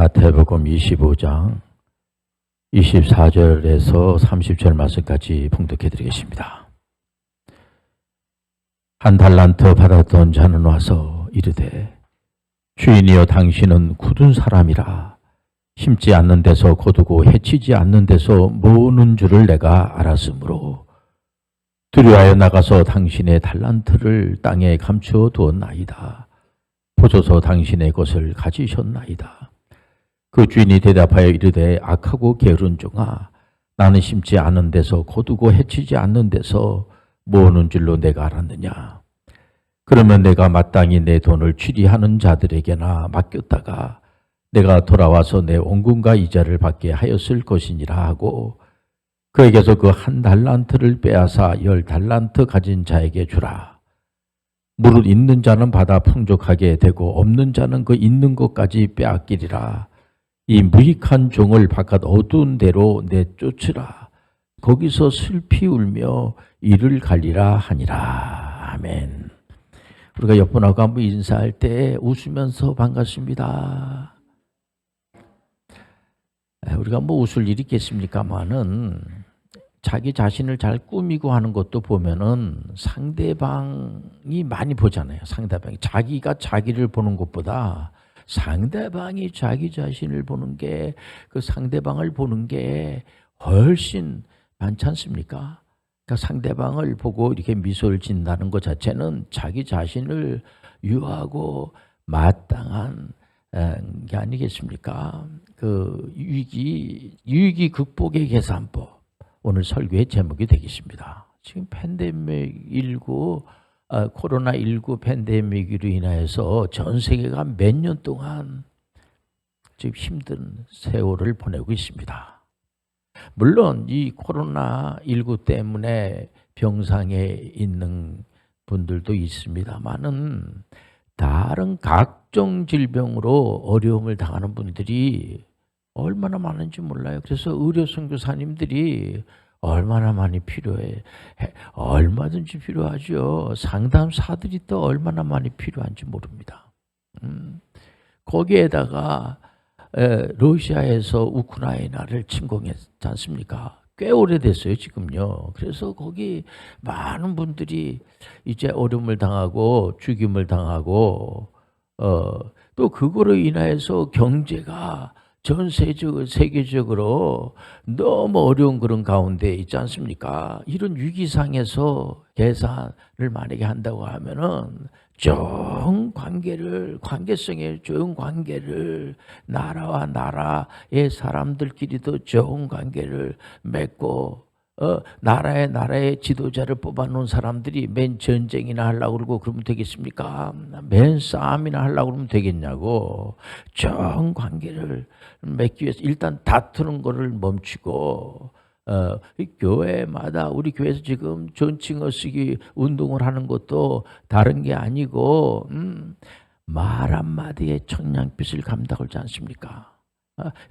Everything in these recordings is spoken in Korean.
마태복음 25장 24절에서 30절 말씀까지 봉독해 드리겠습니다. 한 달란트 받았던 자는 와서 이르되 주인이여 당신은 굳은 사람이라 심지 않는 데서 거두고 해치지 않는 데서 모으는 줄을 내가 알았으므로 두려워하여 나가서 당신의 달란트를 땅에 감추어 두었나이다. 보소서 당신의 것을 가지셨나이다. 그 주인이 대답하여 이르되 악하고 게으른 종아, 나는 심지 않은 데서 거두고 해치지 않는 데서 모으는 줄로 내가 알았느냐. 그러면 내가 마땅히 내 돈을 취리하는 자들에게나 맡겼다가 내가 돌아와서 내 원금과 이자를 받게 하였을 것이니라 하고 그에게서 그 한 달란트를 빼앗아 10달란트 가진 자에게 주라. 무릇 있는 자는 받아 풍족하게 되고 없는 자는 그 있는 것까지 빼앗기리라. 이 무익한 종을 바깥 어두운 데로 내쫓으라. 거기서 슬피 울며 이를 갈리라 하니라. 아멘. 우리가 옆분하고 한번 인사할 때 웃으면서 반갑습니다. 우리가 뭐 웃을 일이 있겠습니까마는 자기 자신을 잘 꾸미고 하는 것도 보면은 상대방이 많이 보잖아요. 상대방이 자기가 자기를 보는 것보다 상대방이 자기 자신을 보는 게, 그 상대방을 보는 게 훨씬 많지 않습니까? 그러니까 상대방을 보고 이렇게 미소를 짓는다는 것 자체는 자기 자신을 유하고 마땅한 게 아니겠습니까? 그 위기 극복의 계산법, 오늘 설교의 제목이 되겠습니다. 지금 팬데믹19 코로나19 팬데믹으로 인하여서 전 세계가 몇 년 동안 지금 힘든 세월을 보내고 있습니다. 물론 이 코로나19 때문에 병상에 있는 분들도 있습니다만은 다른 각종 질병으로 어려움을 당하는 분들이 얼마나 많은지 몰라요. 그래서 의료 선교사님들이 얼마나 많이 필요해. 얼마든지 필요하죠. 상담사들이 또 얼마나 많이 필요한지 모릅니다. 거기에다가 러시아에서 우크라이나를 침공했지 않습니까? 꽤 오래됐어요, 지금요. 그래서 거기 많은 분들이 이제 어려움을 당하고 죽임을 당하고 또 그거로 인하여서 경제가 전 세계적으로 너무 어려운 그런 가운데 있지 않습니까? 이런 위기상에서 계산을 만약에 한다고 하면은 좋은 관계를, 관계성의 좋은 관계를, 나라와 나라의 사람들끼리도 좋은 관계를 맺고 나라의 지도자를 뽑아놓은 사람들이 맨 전쟁이나 하려고 그러고 그러면 되겠습니까? 맨 싸움이나 하려고 그러면 되겠냐고. 좋은 관계를 맺기 위해서 일단 다투는 거를 멈추고 교회마다, 우리 교회에서 지금 존칭어 쓰기 운동을 하는 것도 다른 게 아니고 말 한마디에 청량빛을 감다고 하지 않습니까?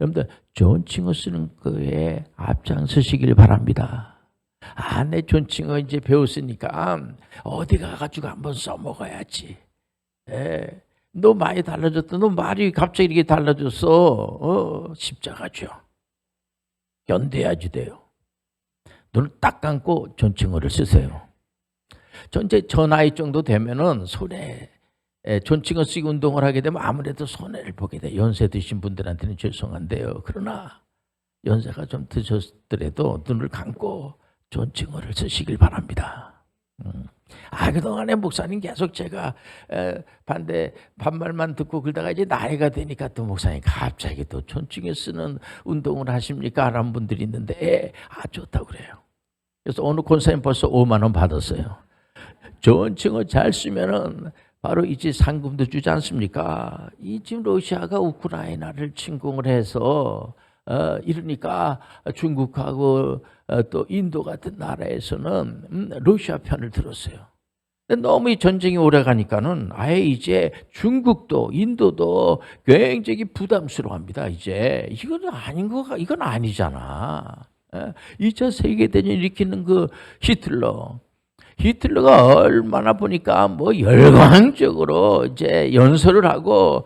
여러분들 존칭어 쓰는 거에 앞장서시길 바랍니다. 내 존칭어 이제 배웠으니까 어디 가가지고 한번 써먹어야지. 너 많이 달라졌다. 너 말이 갑자기 이렇게 달라졌어. 십자가죠. 견뎌야지 돼요. 눈을 딱 감고 존칭어를 쓰세요. 저 나이 정도 되면은 손에 존칭어 쓰기 운동을 하게 되면 아무래도 손해를 보게 돼요. 연세 드신 분들한테는 죄송한데요. 그러나 연세가 좀 드셨더라도 눈을 감고 존칭어를 쓰시길 바랍니다. 그동안에 목사님 계속 제가 반말만 듣고 그러다가 이제 나이가 되니까 또 목사님 갑자기 또 존칭어 쓰는 운동을 하십니까? 라는 분들이 있는데 좋다고 그래요. 그래서 오늘 권사님 벌써 5만 원 받았어요. 존칭어 잘 쓰면은 바로 이제 상금도 주지 않습니까? 이 지금 러시아가 우크라이나를 침공을 해서 이러니까 중국하고 또 인도 같은 나라에서는 러시아 편을 들었어요. 근데 너무 이 전쟁이 오래 가니까는 아예 이제 중국도 인도도 굉장히 부담스러워합니다. 이제 이건 아닌 거가, 이건 아니잖아. 2차 세계대전 일으키는 그 히틀러, 히틀러가 얼마나 보니까 뭐 열광적으로 이제 연설을 하고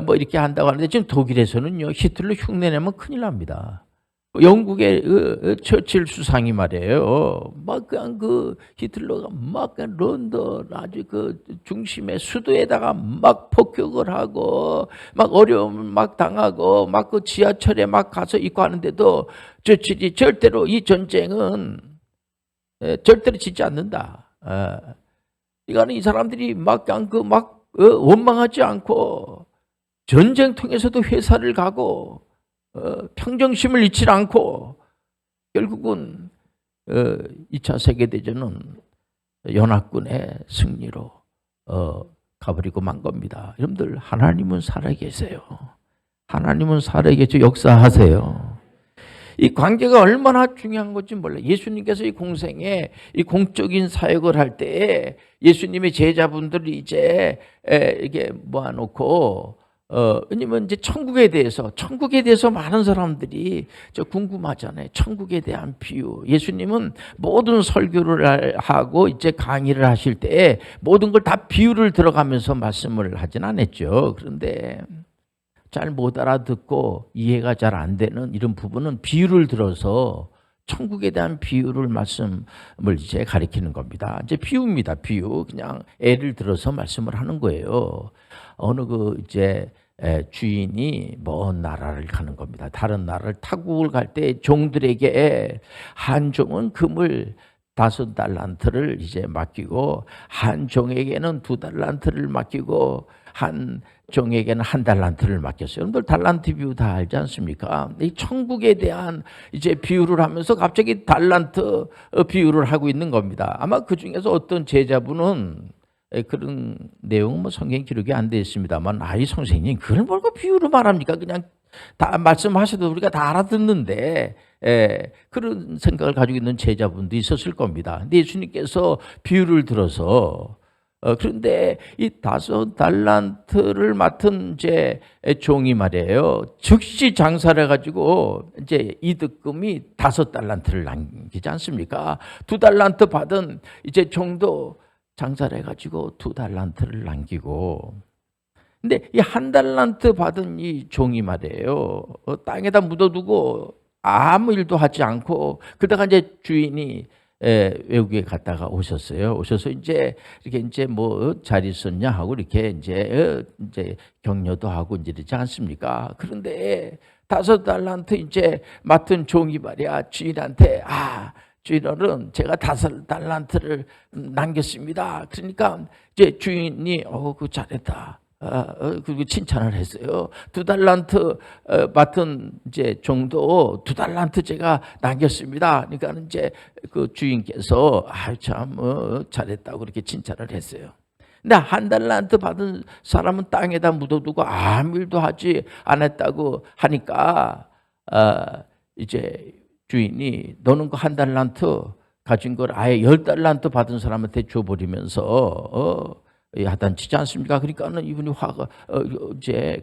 뭐 이렇게 한다고 하는데, 지금 독일에서는요, 히틀러 흉내내면 큰일 납니다. 영국의 처칠 수상이 말이에요. 막 그냥 그 히틀러가 막 런던 아주 그 중심의 수도에다가 막 폭격을 하고 막 어려움을 막 당하고 막 그 지하철에 막 가서 있고 하는데도 처칠이 절대로 이 전쟁은 절대로 지지 않는다. 이거는 이 사람들이 막 그냥 막 원망하지 않고 전쟁통에서도 회사를 가고 평정심을 잃지 않고 결국은 2차 세계대전은 연합군의 승리로 가버리고 만 겁니다. 여러분들, 하나님은 살아계세요. 하나님은 살아계시고 역사하세요. 이 관계가 얼마나 중요한 건지 몰라요. 예수님께서 이 공생에 이 공적인 사역을 할 때에 예수님의 제자분들이 이제 이게 모아놓고 왜냐면 이제 천국에 대해서 많은 사람들이 궁금하잖아요. 천국에 대한 비유. 예수님은 모든 설교를 하고 이제 강의를 하실 때 모든 걸 다 비유를 들어가면서 말씀을 하진 않았죠. 그런데 잘 못 알아듣고 이해가 잘 안 되는 이런 부분은 비유를 들어서 천국에 대한 비유를 말씀을 이제 가리키는 겁니다. 이제 비유입니다. 비유. 그냥 예를 들어서 말씀을 하는 거예요. 어느 이제 주인이 먼 나라를 가는 겁니다. 다른 나라를 타국을 갈 때 종들에게 한 종은 금을 5달란트를 이제 맡기고 한 종에게는 2달란트를 맡기고 한 종에게는 1달란트를 맡겼어요. 여러분들 달란트 비유 다 알지 않습니까? 이 천국에 대한 이제 비유를 하면서 갑자기 달란트 비유를 하고 있는 겁니다. 아마 그 중에서 어떤 제자분은 그런 내용은 뭐 성경 기록이 안 되어 있습니다만, 이 선생님 그걸 뭘 비유로 말합니까? 그냥 다 말씀하셔도 우리가 다 알아듣는데, 그런 생각을 가지고 있는 제자분도 있었을 겁니다. 근데 예수님께서 비유를 들어서 그런데 이 5달란트를 맡은 이제 종이 말이에요, 즉시 장사를 해가지고 이제 이득금이 5달란트를 남기지 않습니까? 2달란트 받은 이제 종도 장사를 해가지고 2달란트를 남기고, 근데 이 1달란트 받은 이 종이 말이에요, 땅에다 묻어두고 아무 일도 하지 않고, 그러다가 이제 주인이 외국에 갔다가 오셨어요. 오셔서 이제 이렇게 이제 뭐 잘 있었냐 하고 이렇게 이제 격려도 하고 이제 이러지 않습니까? 그런데 5달란트 이제 맡은 종이 말이야, 주인한테 주인어른, 제가 5달란트를 남겼습니다. 그러니까 이제 주인이 그 잘했다. 그리고 칭찬을 했어요. 2달란트 맡은 이제 종도 2달란트 제가 남겼습니다. 그러니까 이제 그 주인께서 참 잘했다고 그렇게 칭찬을 했어요. 근데 1달란트 받은 사람은 땅에다 묻어두고 아무 일도 하지 않았다고 하니까 이제 주인이 너는 그 1달란트 가진 걸 아예 10달란트 받은 사람한테 줘버리면서 야단치지 않습니까? 그러니까는 이분이 화가 이제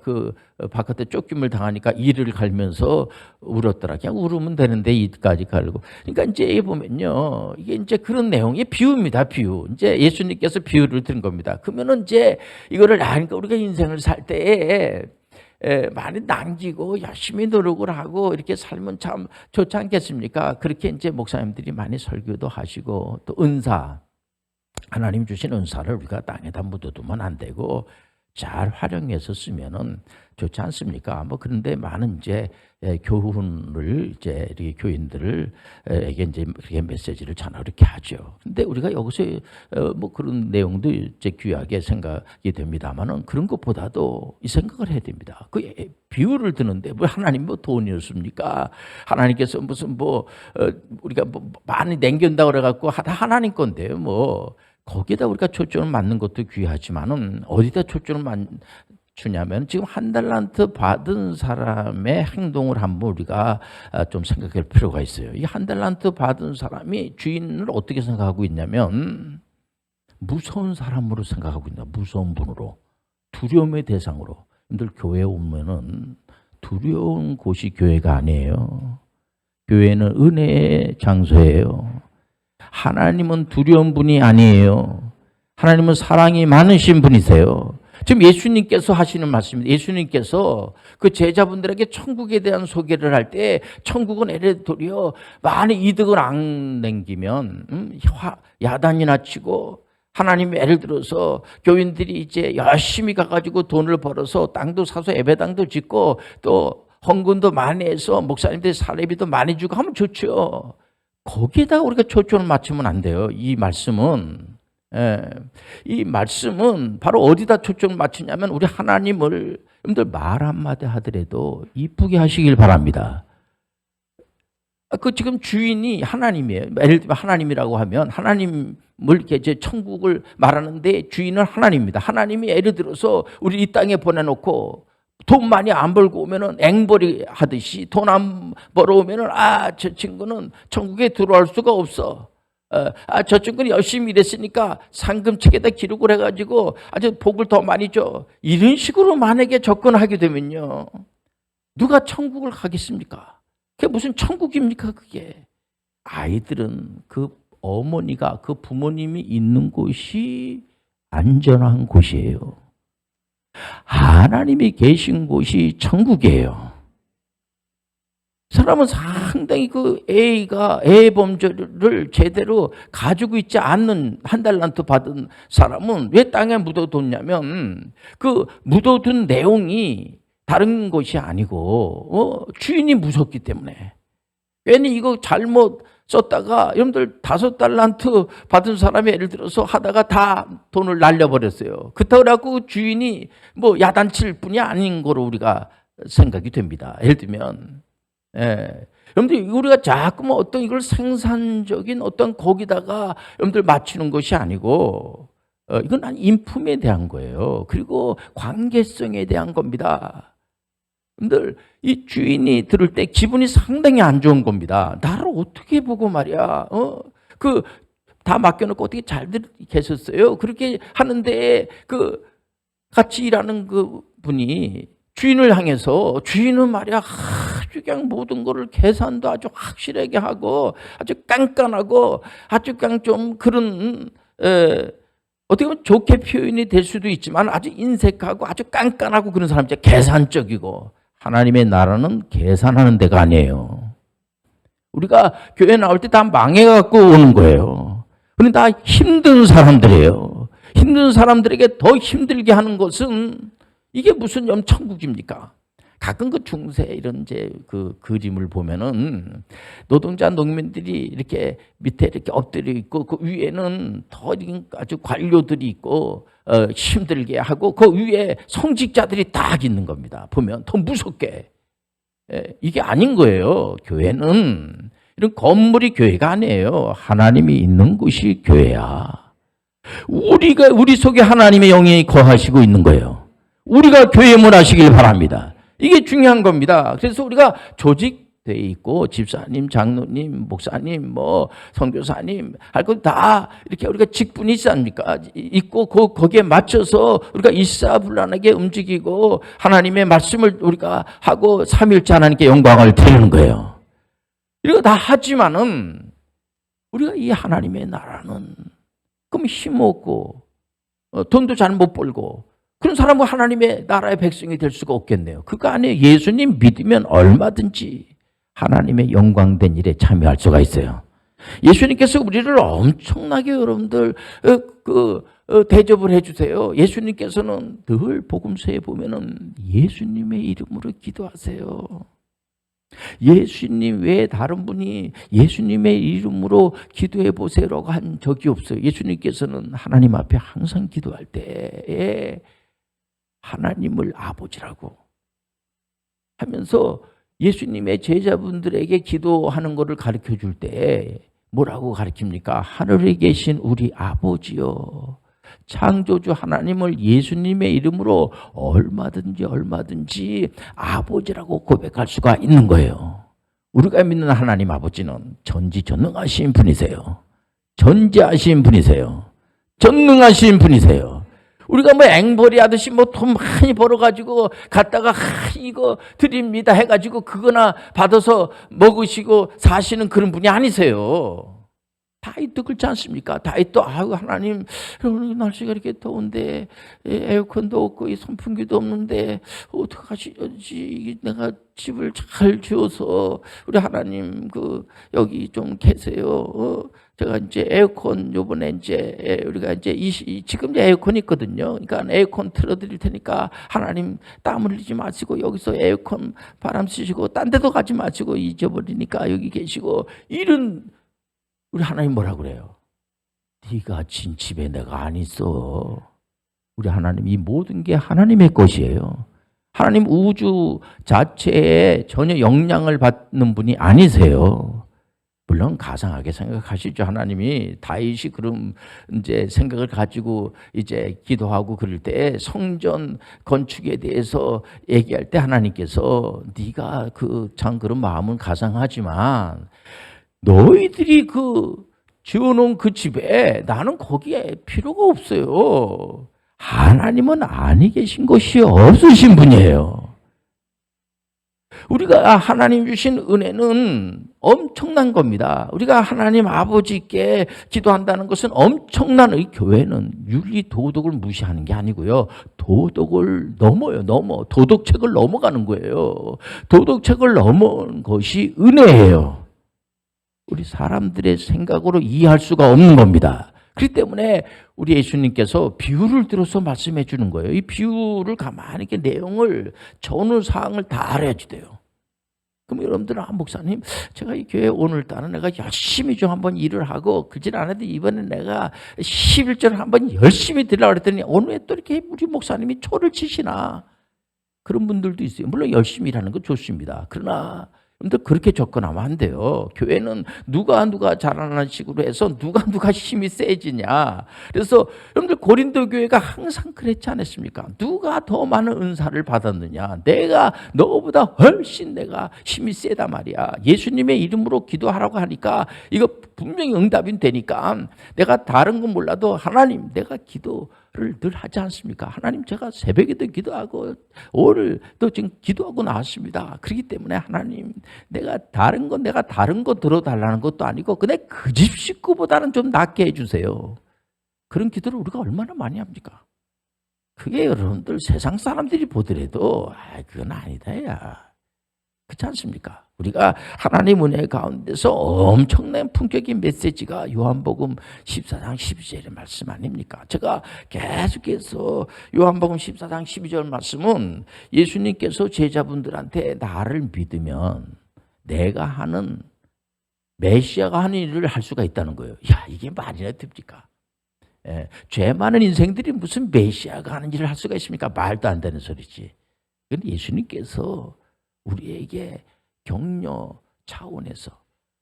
바깥에 쫓김을 당하니까 이를 갈면서 울었더라. 그냥 울으면 되는데 이까지 갈고. 그러니까 이제 보면요, 이게 이제 그런 내용의 비유입니다. 비유. 이제 예수님께서 비유를 든 겁니다. 그러면은 이제 이거를 아니까 우리가 인생을 살 때에 많이 남기고 열심히 노력을 하고 이렇게 살면 참 좋지 않겠습니까? 그렇게 이제 목사님들이 많이 설교도 하시고, 또 은사, 하나님 주신 은사를 우리가 땅에다 묻어두면 안 되고 잘 활용해서 쓰면은 좋지 않습니까? 뭐 그런데 많은 이제 교훈을 이제 이렇게 교인들에게 이제 그렇게 메시지를 전하고 이렇게 하죠. 근데 우리가 여기서 뭐 그런 내용도 이제 귀하게 생각이 됩니다만은, 그런 것보다도 이 생각을 해야 됩니다. 그 비유를 드는데 뭐 하나님 뭐 돈이었습니까? 하나님께서 무슨 우리가 많이 남긴다고 그래갖고 하나님 건데요. 뭐 거기에다 우리가 초점을 맞는 것도 귀하지만은 어디다 초점을 주냐면, 지금 1달란트 받은 사람의 행동을 한번 우리가 좀 생각할 필요가 있어요. 이 1달란트 받은 사람이 주인을 어떻게 생각하고 있냐면, 무서운 사람으로 생각하고 있나, 무서운 분으로, 두려움의 대상으로. 여러분들 교회에 오면은 두려운 곳이 교회가 아니에요. 교회는 은혜의 장소예요. 하나님은 두려운 분이 아니에요. 하나님은 사랑이 많으신 분이세요. 지금 예수님께서 하시는 말씀입니다. 예수님께서 그 제자분들에게 천국에 대한 소개를 할 때 천국은 예를 들어 많은 이득을 안 남기면 야단이나 치고 하나님 예를 들어서 교인들이 이제 열심히 가가지고 돈을 벌어서 땅도 사서 예배당도 짓고 또 헌금도 많이 해서 목사님들이 사례비도 많이 주고 하면 좋죠. 거기에다가 우리가 초점을 맞추면 안 돼요. 이 말씀은 이 말씀은 바로 어디다 초점을 맞추냐면 우리 하나님을 여러분들 말 한마디 하더라도 이쁘게 하시길 바랍니다. 그 지금 주인이 하나님이에요. 예를 들면 하나님이라고 하면 하나님을 이렇게 이제 천국을 말하는데 주인은 하나님입니다. 하나님이 예를 들어서 우리 이 땅에 보내놓고 돈 많이 안 벌고 오면은 앵벌이 하듯이 돈 안 벌어오면은 저 친구는 천국에 들어올 수가 없어. 저 친구는 열심히 일했으니까 상금책에다 기록을 해가지고 아주 복을 더 많이 줘. 이런 식으로 만약에 접근하게 되면요, 누가 천국을 가겠습니까? 그게 무슨 천국입니까? 그게 아이들은 그 어머니가 그 부모님이 있는 곳이 안전한 곳이에요. 하나님이 계신 곳이 천국이에요. 사람은 상당히 그 애 범죄를 제대로 가지고 있지 않는 한 달란트 받은 사람은 왜 땅에 묻어뒀냐면 그 묻어둔 내용이 다른 것이 아니고 주인이 무섭기 때문에. 괜히 이거 잘못 썼다가 여러분들 5달란트 받은 사람이 예를 들어서 하다가 다 돈을 날려버렸어요. 그렇다고 해갖고 주인이 뭐 야단칠 뿐이 아닌 거로 우리가 생각이 됩니다. 예를 들면 여러분들 우리가 자꾸만 어떤 이걸 생산적인 어떤 거기다가 여러분들 맞추는 것이 아니고 이건 인품에 대한 거예요. 그리고 관계성에 대한 겁니다. 여러분들 이 주인이 들을 때 기분이 상당히 안 좋은 겁니다. 나를 어떻게 보고 말이야, 그 다 맡겨놓고 어떻게 잘들 계셨어요? 그렇게 하는데 그 같이 일하는 그 분이 주인을 향해서 주인은 말이야 아주 그냥 모든 거를 계산도 아주 확실하게 하고 아주 깐깐하고 아주 그냥 좀 그런 어떻게 보면 좋게 표현이 될 수도 있지만 아주 인색하고 아주 깐깐하고 그런 사람이죠. 계산적이고. 하나님의 나라는 계산하는 데가 아니에요. 우리가 교회 나올 때 다 망해갖고 오는 거예요. 그런데 다 힘든 사람들이에요. 힘든 사람들에게 더 힘들게 하는 것은 이게 무슨 천국입니까? 가끔 그 중세 이런 이제 그 그림을 보면은 노동자 농민들이 이렇게 밑에 이렇게 엎드려 있고 그 위에는 더 아주 관료들이 있고 힘들게 하고 그 위에 성직자들이 딱 있는 겁니다. 보면 더 무섭게. 이게 아닌 거예요. 교회는 이런 건물이 교회가 아니에요. 하나님이 있는 곳이 교회야. 우리 속에 하나님의 영이 거하시고 있는 거예요. 우리가 교회문 하시길 바랍니다. 이게 중요한 겁니다. 그래서 우리가 조직돼 있고 집사님, 장로님, 목사님, 뭐 선교사님 할 것 다 이렇게 우리가 직분이 있지 않습니까? 있고 거기에 맞춰서 우리가 일사불란하게 움직이고 하나님의 말씀을 우리가 하고 삼위일체 하나님께 영광을 드리는 거예요. 이거 다 하지만은 우리가 이 하나님의 나라는 그럼 힘없고 돈도 잘 못 벌고 그런 사람은 하나님의 나라의 백성이 될 수가 없겠네요. 그거 아니에요. 예수님 믿으면 얼마든지 하나님의 영광된 일에 참여할 수가 있어요. 예수님께서 우리를 엄청나게 여러분들 대접을 해주세요. 예수님께서는 늘 복음서에 보면은 예수님의 이름으로 기도하세요. 예수님 외에 다른 분이 예수님의 이름으로 기도해 보세요라고 한 적이 없어요. 예수님께서는 하나님 앞에 항상 기도할 때에 하나님을 아버지라고 하면서 예수님의 제자분들에게 기도하는 것을 가르쳐 줄 때 뭐라고 가르칩니까? 하늘에 계신 우리 아버지요, 창조주 하나님을 예수님의 이름으로 얼마든지 아버지라고 고백할 수가 있는 거예요. 우리가 믿는 하나님 아버지는 전지전능하신 분이세요. 전지하신 분이세요. 전능하신 분이세요. 우리가 뭐 앵벌이 하듯이 뭐 돈 많이 벌어가지고 갖다가 이거 드립니다 해가지고 그거나 받아서 먹으시고 사시는 그런 분이 아니세요. 다윗도 그렇지 않습니까? 다윗도 아유 하나님 오늘 날씨가 이렇게 더운데 에어컨도 없고 이 선풍기도 없는데 어떡하지? 내가 집을 잘 지어서 우리 하나님 여기 좀 계세요. 제가 이제 에어컨 요번에 이제 우리가 이제 지금 이제 에어컨이 있거든요. 그러니까 에어컨 틀어드릴 테니까 하나님 땀 흘리지 마시고 여기서 에어컨 바람 쐬시고 딴 데도 가지 마시고 잊어버리니까 여기 계시고 이런 우리 하나님 뭐라 그래요? 네가 진 집에 내가 안 있어. 우리 하나님 이 모든 게 하나님의 것이에요. 하나님 우주 자체에 전혀 영향을 받는 분이 아니세요. 물론 가상하게 생각하시죠. 하나님이 다윗이 그럼 이제 생각을 가지고 이제 기도하고 그럴 때 성전 건축에 대해서 얘기할 때 하나님께서 네가 참 그런 마음은 가상하지만 너희들이 지어놓은 그 집에 나는 거기에 필요가 없어요. 하나님은 아니 계신 것이 없으신 분이에요. 우리가 하나님 주신 은혜는 엄청난 겁니다. 우리가 하나님 아버지께 기도한다는 것은 엄청난 교회는 윤리 도덕을 무시하는 게 아니고요. 도덕을 넘어요. 도덕책을 넘어가는 거예요. 도덕책을 넘은 것이 은혜예요. 우리 사람들의 생각으로 이해할 수가 없는 겁니다. 그렇기 때문에 우리 예수님께서 비유를 들어서 말씀해 주는 거예요. 이 비유를 가만히 이렇게 내용을 전후 사항을 다 알아야지 돼요. 그럼 여러분들은 목사님 제가 이 교회 오늘따라 내가 열심히 좀 한번 일을 하고 그질 않아도 이번에 내가 11절 한번 열심히 드리려고 그랬더니 오늘 왜 또 이렇게 우리 목사님이 초를 치시나 그런 분들도 있어요. 물론 열심히 일하는 건 좋습니다. 그러나 여러분들 그렇게 접근하면 안 돼요. 교회는 누가 잘하는 식으로 해서 누가 힘이 세지냐. 그래서 여러분들 고린도 교회가 항상 그랬지 않았습니까? 누가 더 많은 은사를 받았느냐. 내가 너보다 훨씬 내가 힘이 세다 말이야. 예수님의 이름으로 기도하라고 하니까 이거 분명히 응답이 되니까 내가 다른 건 몰라도 하나님 내가 기도를 늘 하지 않습니까? 하나님 제가 새벽에도 기도하고 오늘도 지금 기도하고 나왔습니다. 그렇기 때문에 하나님 내가 다른 거 들어달라는 것도 아니고 그냥 그 집 식구보다는 좀 낫게 해주세요. 그런 기도를 우리가 얼마나 많이 합니까? 그게 여러분들 세상 사람들이 보더라도 그건 아니다 야. 그렇지 않습니까? 우리가 하나님 은혜 가운데서 엄청난 품격인 메시지가 요한복음 14장 12절의 말씀 아닙니까? 제가 계속해서 요한복음 14장 12절 말씀은 예수님께서 제자분들한테 나를 믿으면 내가 하는 메시아가 하는 일을 할 수가 있다는 거예요. 야, 이게 말이나 됩니까? 죄 많은 인생들이 무슨 메시아가 하는 일을 할 수가 있습니까? 말도 안 되는 소리지. 그런데 예수님께서 우리에게 격려 차원에서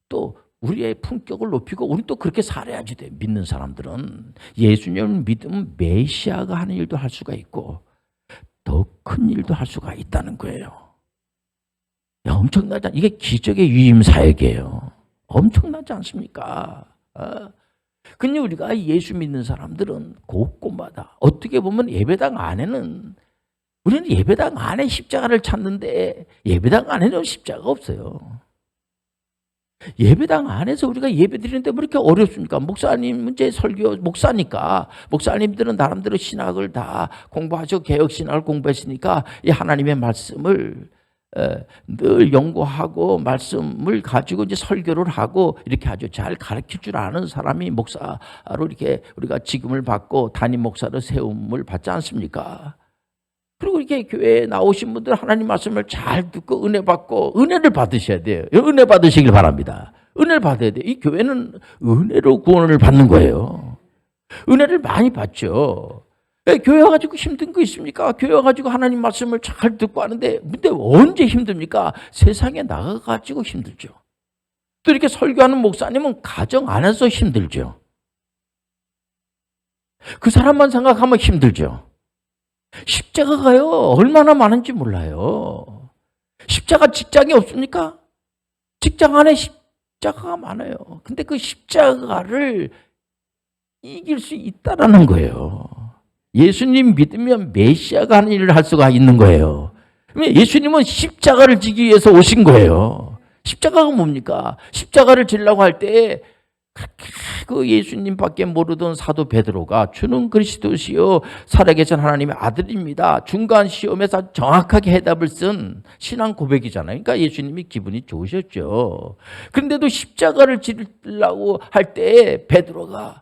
또 우리의 품격을 높이고 우리 또 그렇게 살아야지 돼. 믿는 사람들은 예수님을 믿으면 메시아가 하는 일도 할 수가 있고 더 큰 일도 할 수가 있다는 거예요. 엄청나지 이게 기적의 위임 사역이에요. 엄청나지 않습니까? 근데 우리가 예수 믿는 사람들은 곳곳마다 어떻게 보면 예배당 안에는 우리는 예배당 안에 십자가를 찾는데 예배당 안에는 십자가가 없어요. 예배당 안에서 우리가 예배 드리는데 왜 이렇게 어렵습니까? 목사님 이제 설교 목사니까 목사님들은 나름대로 신학을 다 공부하시고 개혁신학을 공부했으니까 이 하나님의 말씀을 늘 연구하고 말씀을 가지고 이제 설교를 하고 이렇게 아주 잘 가르칠 줄 아는 사람이 목사로 이렇게 우리가 직임을 받고 담임 목사로 세움을 받지 않습니까? 그리고 이렇게 교회에 나오신 분들 하나님 말씀을 잘 듣고 은혜 받고 은혜를 받으셔야 돼요. 은혜 받으시길 바랍니다. 은혜를 받아야 돼요. 이 교회는 은혜로 구원을 받는 거예요. 은혜를 많이 받죠. 교회 와가지고 힘든 거 있습니까? 교회 와가지고 하나님 말씀을 잘 듣고 하는데 근데 언제 힘듭니까? 세상에 나가가지고 힘들죠. 또 이렇게 설교하는 목사님은 가정 안에서 힘들죠. 그 사람만 생각하면 힘들죠. 십자가가요 얼마나 많은지 몰라요. 십자가 직장이 없습니까? 직장 안에 십자가가 많아요. 근데 그 십자가를 이길 수 있다라는 거예요. 예수님 믿으면 메시아가 하는 일을 할 수가 있는 거예요. 예수님은 십자가를 지기 위해서 오신 거예요. 십자가가 뭡니까? 십자가를 지려고 할 때 그 예수님밖에 모르던 사도 베드로가 주는 그리스도시요 살아계신 하나님의 아들입니다. 중간 시험에서 정확하게 해답을 쓴 신앙 고백이잖아요. 그러니까 예수님이 기분이 좋으셨죠. 그런데도 십자가를 지르려고 할 때 베드로가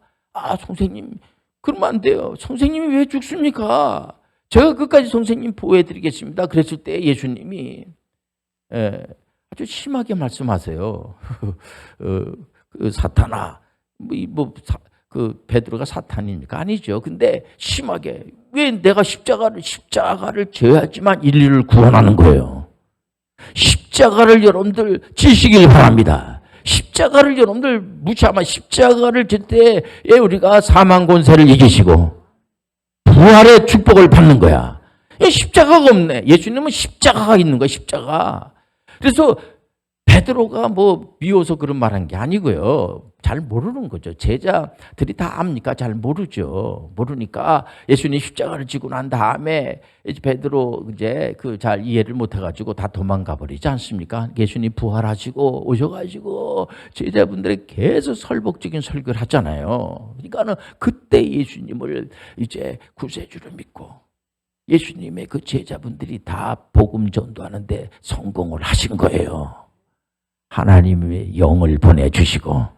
선생님 그러면 안 돼요. 선생님이 왜 죽습니까? 제가 끝까지 선생님 보호해드리겠습니다. 그랬을 때 예수님이 아주 심하게 말씀하세요. 그 사탄아, 그 베드로가 사탄입니까? 아니죠. 근데 심하게 왜 내가 십자가를 져야지만 인류를 구원하는 거예요. 십자가를 여러분들 지시길 바랍니다. 십자가를 여러분들 무시하면 십자가를 질 때에 우리가 사망 권세를 이기시고 부활의 축복을 받는 거야. 십자가가 없네. 예수님은 십자가가 있는 거야. 십자가. 그래서 베드로가 미워서 그런 말한 게 아니고요. 잘 모르는 거죠. 제자들이 다 압니까? 잘 모르죠. 모르니까 예수님 십자가를 지고 난 다음에 베드로 잘 이해를 못 해가지고 다 도망가 버리지 않습니까? 예수님 부활하시고 오셔가지고 제자분들이 계속 설복적인 설교를 하잖아요. 그러니까는 그때 예수님을 이제 구세주를 믿고 예수님의 그 제자분들이 다 복음 전도하는데 성공을 하신 거예요. 하나님의 영을 보내주시고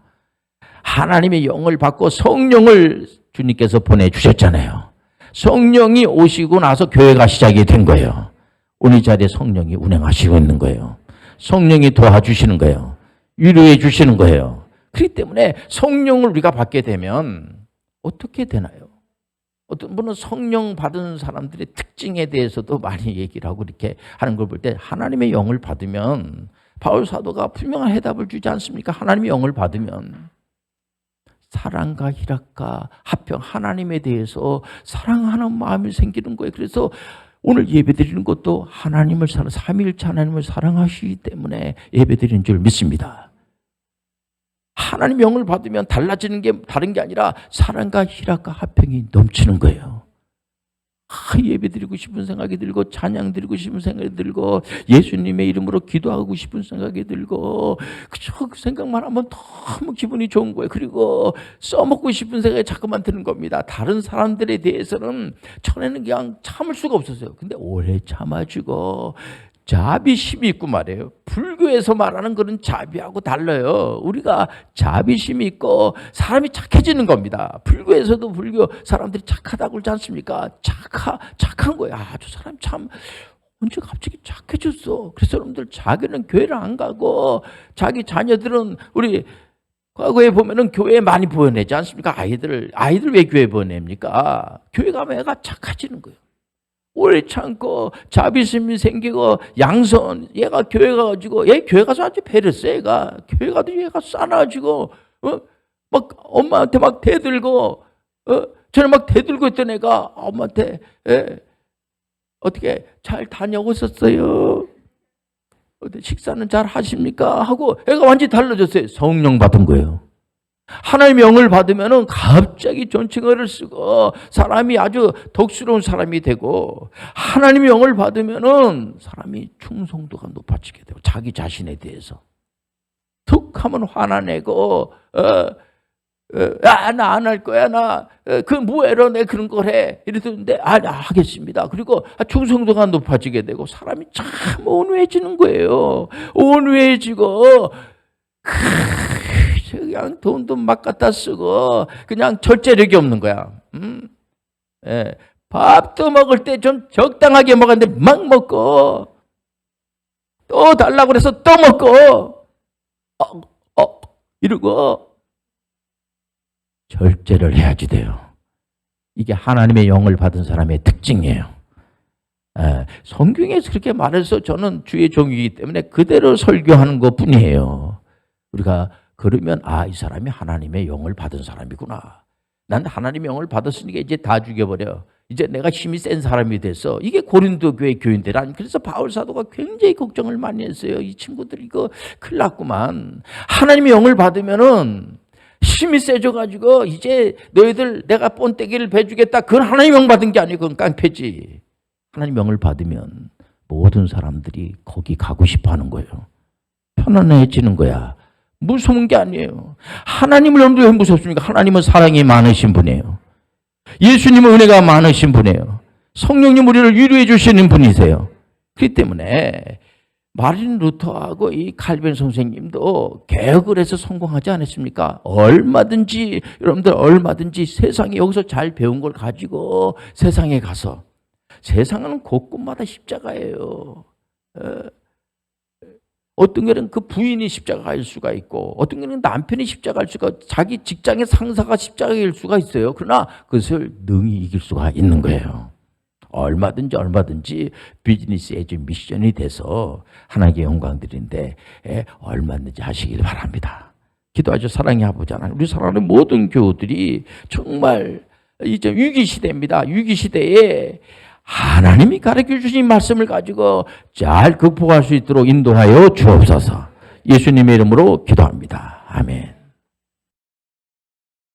하나님의 영을 받고 성령을 주님께서 보내주셨잖아요. 성령이 오시고 나서 교회가 시작이 된 거예요. 오늘 자리에 성령이 운행하시고 있는 거예요. 성령이 도와주시는 거예요. 위로해 주시는 거예요. 그렇기 때문에 성령을 우리가 받게 되면 어떻게 되나요? 어떤 분은 성령 받은 사람들의 특징에 대해서도 많이 얘기를 하고 이렇게 하는 걸 볼 때 하나님의 영을 받으면 바울 사도가 분명한 해답을 주지 않습니까? 하나님의 영을 받으면 사랑과 희락과 화평, 하나님에 대해서 사랑하는 마음이 생기는 거예요. 그래서 오늘 예배드리는 것도 하나님을 삼위일체 하나님을 사랑하시기 때문에 예배드리는 줄 믿습니다. 하나님의 영을 받으면 달라지는 게 다른 게 아니라 사랑과 희락과 화평이 넘치는 거예요. 예배 드리고 싶은 생각이 들고 찬양 드리고 싶은 생각이 들고 예수님의 이름으로 기도하고 싶은 생각이 들고 그 생각만 하면 너무 기분이 좋은 거예요. 그리고 써먹고 싶은 생각이 자꾸만 드는 겁니다. 다른 사람들에 대해서는 전에는 그냥 참을 수가 없었어요. 근데 오래 참아주고 자비심이 있고 말이에요. 불교에서 말하는 그런 자비하고 달라요. 우리가 자비심이 있고 사람이 착해지는 겁니다. 불교에서도 불교 사람들이 착하다고 그러지 않습니까? 착한 거예요. 저 사람 참 언제 갑자기 착해졌어. 그래서 여러분들 자기는 교회를 안 가고 자기 자녀들은 우리 과거에 보면은 교회에 많이 보내지 않습니까? 아이들 왜 교회에 보냅니까? 교회 가면 애가 착해지는 거예요. 오래 참고 자비심이 생기고 양선 얘가 교회 가가지고 얘 교회 가서 아주 배렸어. 얘가 교회 가도 얘가 싸나지고 막 엄마한테 막 대들고 저는 막 대들고 있던 애가 엄마한테 어떻게 잘 다녀오셨어요? 식사는 잘 하십니까? 하고 애가 완전히 달라졌어요. 성령 받은 거예요. 하나님의 영을 받으면 갑자기 존칭어를 쓰고 사람이 아주 덕스러운 사람이 되고 하나님의 영을 받으면 사람이 충성도가 높아지게 되고 자기 자신에 대해서 툭 하면 화나내고 나 안 할 거야 그 뭐해로 내 그런 걸 해 이랬는데 나 하겠습니다. 그리고 충성도가 높아지게 되고 사람이 참 온유해지는 거예요. 온유해지고 그냥 돈도 막 갖다 쓰고 그냥 절제력이 없는 거야. 밥도 먹을 때 좀 적당하게 먹었는데 막 먹고 또 달라고 그래서 또 먹고 이러고 절제를 해야지 돼요. 이게 하나님의 영을 받은 사람의 특징이에요. 성경에서 그렇게 말해서 저는 주의 종이기 때문에 그대로 설교하는 것뿐이에요. 우리가 그러면 이 사람이 하나님의 영을 받은 사람이구나. 난 하나님의 영을 받았으니까 이제 다 죽여버려. 이제 내가 힘이 센 사람이 됐어. 이게 고린도 교회 교인들 아니. 그래서 바울 사도가 굉장히 걱정을 많이 했어요. 이 친구들 이거 큰일 났구만. 하나님의 영을 받으면은 힘이 세져가지고 이제 너희들 내가 본때기를 베주겠다. 그건 하나님의 영 받은 게 아니고 그건 깡패지. 하나님의 영을 받으면 모든 사람들이 거기 가고 싶어 하는 거예요. 편안해지는 거야. 무서운 게 아니에요. 하나님을 여러분들 왜 무섭습니까? 하나님은 사랑이 많으신 분이에요. 예수님은 은혜가 많으신 분이에요. 성령님 우리를 위로해 주시는 분이세요. 그렇기 때문에 마틴 루터하고 이 칼빈 선생님도 개혁을 해서 성공하지 않았습니까? 얼마든지 여러분들 얼마든지 세상에 여기서 잘 배운 걸 가지고 세상에 가서, 세상은 곳곳마다 십자가예요. 어떤 경우는 그 부인이 십자가일 수가 있고, 어떤 경우는 남편이 십자가일 수가, 자기 직장의 상사가 십자가일 수가 있어요. 그러나 그것을 능히 이길 수가 있는 거예요. 얼마든지 비즈니스 에즈 미션이 돼서 하나님께 영광 드리는데 얼마든지 하시길 바랍니다. 기도하죠. 사랑의 아버지 하나님, 우리 사랑하는 모든 교우들이 정말 이제 위기시대입니다. 위기시대에 하나님이 가르쳐 주신 말씀을 가지고 잘 극복할 수 있도록 인도하여 주옵소서. 예수님의 이름으로 기도합니다. 아멘.